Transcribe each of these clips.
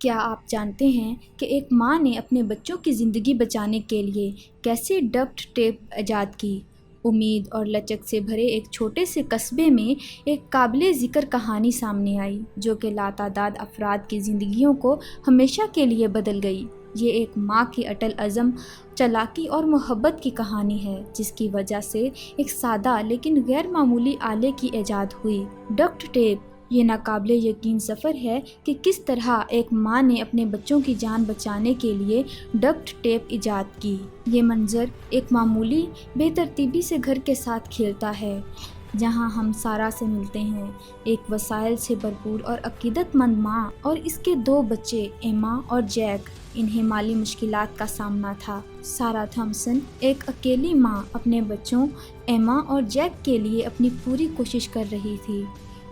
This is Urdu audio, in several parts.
کیا آپ جانتے ہیں کہ ایک ماں نے اپنے بچوں کی زندگی بچانے کے لیے کیسے ڈکٹ ٹیپ ایجاد کی؟ امید اور لچک سے بھرے ایک چھوٹے سے قصبے میں ایک قابل ذکر کہانی سامنے آئی جو کہ لاتعداد افراد کی زندگیوں کو ہمیشہ کے لیے بدل گئی۔ یہ ایک ماں کی اٹل عزم، چالاکی اور محبت کی کہانی ہے جس کی وجہ سے ایک سادہ لیکن غیر معمولی آلے کی ایجاد ہوئی، ڈکٹ ٹیپ۔ یہ ناقابل یقین سفر ہے کہ کس طرح ایک ماں نے اپنے بچوں کی جان بچانے کے لیے ڈکٹ ٹیپ ایجاد کی۔ یہ منظر ایک معمولی بے ترتیبی سے گھر کے ساتھ کھیلتا ہے جہاں ہم سارا سے ملتے ہیں، ایک وسائل سے بھرپور اور عقیدت مند ماں اور اس کے دو بچے ایما اور جیک۔ انہیں مالی مشکلات کا سامنا تھا۔ سارا تھامسن ایک اکیلی ماں اپنے بچوں ایما اور جیک کے لیے اپنی پوری کوشش کر رہی تھی۔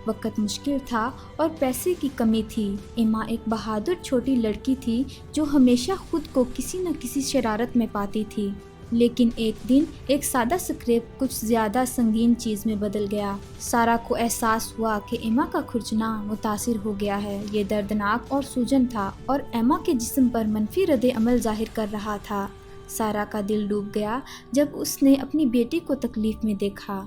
وقت مشکل تھا اور پیسے کی کمی تھی۔ ایما ایک بہادر چھوٹی لڑکی تھی جو ہمیشہ خود کو کسی نہ کسی شرارت میں پاتی تھی، لیکن ایک دن ایک سادہ اسکریپ کچھ زیادہ سنگین چیز میں بدل گیا۔ سارا کو احساس ہوا کہ ایما کا کھرچنا متاثر ہو گیا ہے۔ یہ دردناک اور سوجن تھا اور ایما کے جسم پر منفی رد عمل ظاہر کر رہا تھا۔ سارا کا دل ڈوب گیا جب اس نے اپنی بیٹی کو تکلیف میں دیکھا۔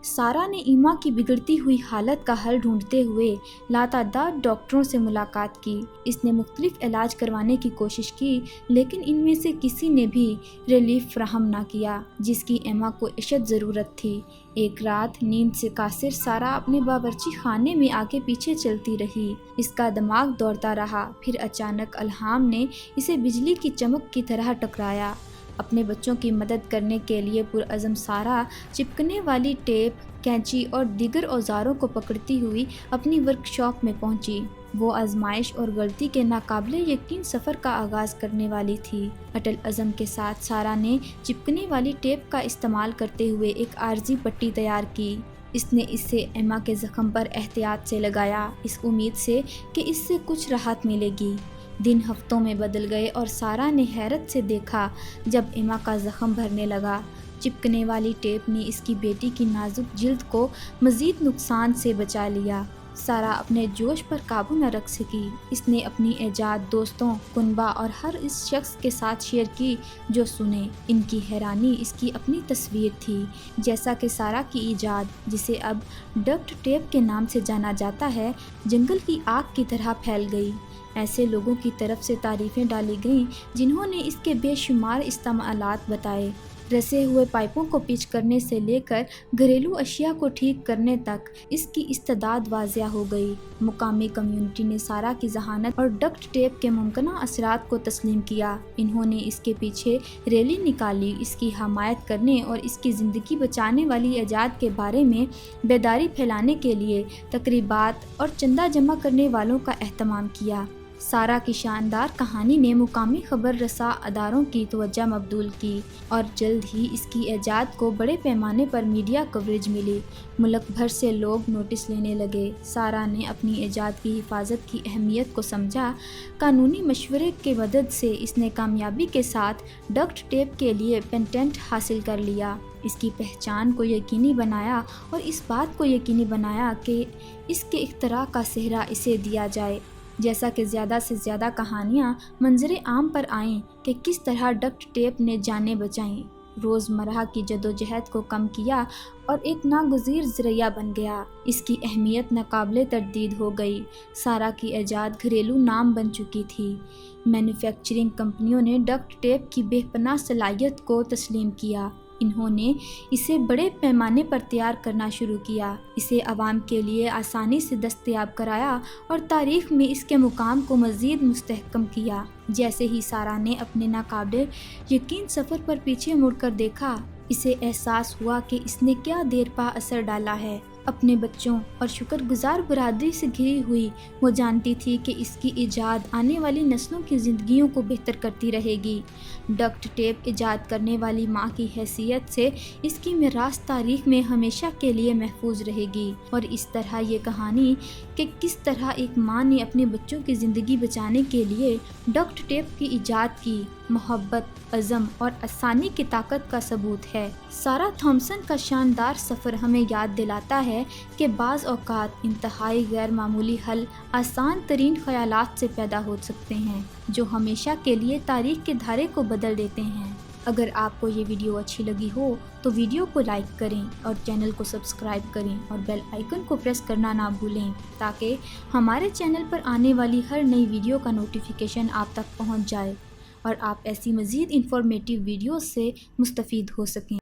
سارا نے ایما کی بگڑتی ہوئی حالت کا حل ڈھونڈتے ہوئے لاتعداد ڈاکٹروں سے ملاقات کی۔ اس نے مختلف علاج کروانے کی کوشش کی لیکن ان میں سے کسی نے بھی ریلیف فراہم نہ کیا جس کی ایما کو اشد ضرورت تھی۔ ایک رات نیند سے قاصر سارا اپنے باورچی خانے میں آگے پیچھے چلتی رہی۔ اس کا دماغ دوڑتا رہا، پھر اچانک الہام نے اسے بجلی کی چمک کی طرح ٹکرایا۔ اپنے بچوں کی مدد کرنے کے لیے پرعزم سارا چپکنے والی ٹیپ، کینچی اور دیگر اوزاروں کو پکڑتی ہوئی اپنی ورک شاپ میں پہنچی۔ وہ آزمائش اور غلطی کے ناقابل یقین سفر کا آغاز کرنے والی تھی۔ اٹل عزم کے ساتھ سارا نے چپکنے والی ٹیپ کا استعمال کرتے ہوئے ایک عارضی پٹی تیار کی۔ اس نے اسے ایما کے زخم پر احتیاط سے لگایا، اس امید سے کہ اس سے کچھ راحت ملے گی۔ دن ہفتوں میں بدل گئے اور سارا نے حیرت سے دیکھا جب ایما کا زخم بھرنے لگا۔ چپکنے والی ٹیپ نے اس کی بیٹی کی نازک جلد کو مزید نقصان سے بچا لیا۔ سارا اپنے جوش پر قابو نہ رکھ سکی۔ اس نے اپنی ایجاد دوستوں، کنبہ اور ہر اس شخص کے ساتھ شیئر کی جو سنے۔ ان کی حیرانی اس کی اپنی تصویر تھی، جیسا کہ سارا کی ایجاد، جسے اب ڈکٹ ٹیپ کے نام سے جانا جاتا ہے، جنگل کی آگ کی طرح پھیل گئی۔ ایسے لوگوں کی طرف سے تعریفیں ڈالی گئیں جنہوں نے اس کے بے شمار استعمالات بتائے، رسے ہوئے پائپوں کو پچ کرنے سے لے کر گھریلو اشیاء کو ٹھیک کرنے تک اس کی استعداد واضح ہو گئی۔ مقامی کمیونٹی نے سارا کی ذہانت اور ڈکٹ ٹیپ کے ممکنہ اثرات کو تسلیم کیا۔ انہوں نے اس کے پیچھے ریلی نکالی، اس کی حمایت کرنے اور اس کی زندگی بچانے والی ایجاد کے بارے میں بیداری پھیلانے کے لیے تقریبات اور چندہ جمع کرنے والوں کا اہتمام کیا۔ سارا کی شاندار کہانی نے مقامی خبر رساں اداروں کی توجہ مبذول کی اور جلد ہی اس کی ایجاد کو بڑے پیمانے پر میڈیا کوریج ملی۔ ملک بھر سے لوگ نوٹس لینے لگے۔ سارا نے اپنی ایجاد کی حفاظت کی اہمیت کو سمجھا۔ قانونی مشورے کی مدد سے اس نے کامیابی کے ساتھ ڈکٹ ٹیپ کے لیے پیٹنٹ حاصل کر لیا، اس کی پہچان کو یقینی بنایا اور اس بات کو یقینی بنایا کہ اس کے اختراع کا سہرا اسے دیا جائے۔ جیسا کہ زیادہ سے زیادہ کہانیاں منظر عام پر آئیں کہ کس طرح ڈکٹ ٹیپ نے جانیں بچائیں، روزمرہ کی جدوجہد کو کم کیا اور ایک ناگزیر ذریعہ بن گیا۔ اس کی اہمیت ناقابل تردید ہو گئی۔ سارا کی ایجاد گھریلو نام بن چکی تھی۔ مینوفیکچرنگ کمپنیوں نے ڈکٹ ٹیپ کی بے پناہ صلاحیت کو تسلیم کیا۔ انہوں نے اسے بڑے پیمانے پر تیار کرنا شروع کیا، اسے عوام کے لیے آسانی سے دستیاب کرایا اور تاریخ میں اس کے مقام کو مزید مستحکم کیا۔ جیسے ہی سارا نے اپنے ناقابل یقین سفر پر پیچھے مڑ کر دیکھا، اسے احساس ہوا کہ اس نے کیا دیر پا اثر ڈالا ہے۔ اپنے بچوں اور شکر گزار برادری سے گھری ہوئی وہ جانتی تھی کہ اس کی ایجاد آنے والی نسلوں کی زندگیوں کو بہتر کرتی رہے گی۔ ڈکٹ ٹیپ ایجاد کرنے والی ماں کی حیثیت سے اس کی میراث تاریخ میں ہمیشہ کے لیے محفوظ رہے گی۔ اور اس طرح یہ کہانی کہ کس طرح ایک ماں نے اپنے بچوں کی زندگی بچانے کے لیے ڈکٹ ٹیپ کی ایجاد کی محبت، عزم اور آسانی کی طاقت کا ثبوت ہے۔ سارا تھامسن کا شاندار سفر ہمیں یاد دلاتا ہے کہ بعض اوقات انتہائی غیر معمولی حل آسان ترین خیالات سے پیدا ہو سکتے ہیں، جو ہمیشہ کے لیے تاریخ کے دھارے کو بدل دیتے ہیں۔ اگر آپ کو یہ ویڈیو اچھی لگی ہو تو ویڈیو کو لائک کریں اور چینل کو سبسکرائب کریں اور بیل آئیکن کو پریس کرنا نہ بھولیں تاکہ ہمارے چینل پر آنے والی ہر نئی ویڈیو کا نوٹیفیکیشن آپ تک پہنچ جائے اور آپ ایسی مزید انفارمیٹیو ویڈیوز سے مستفید ہو سکیں۔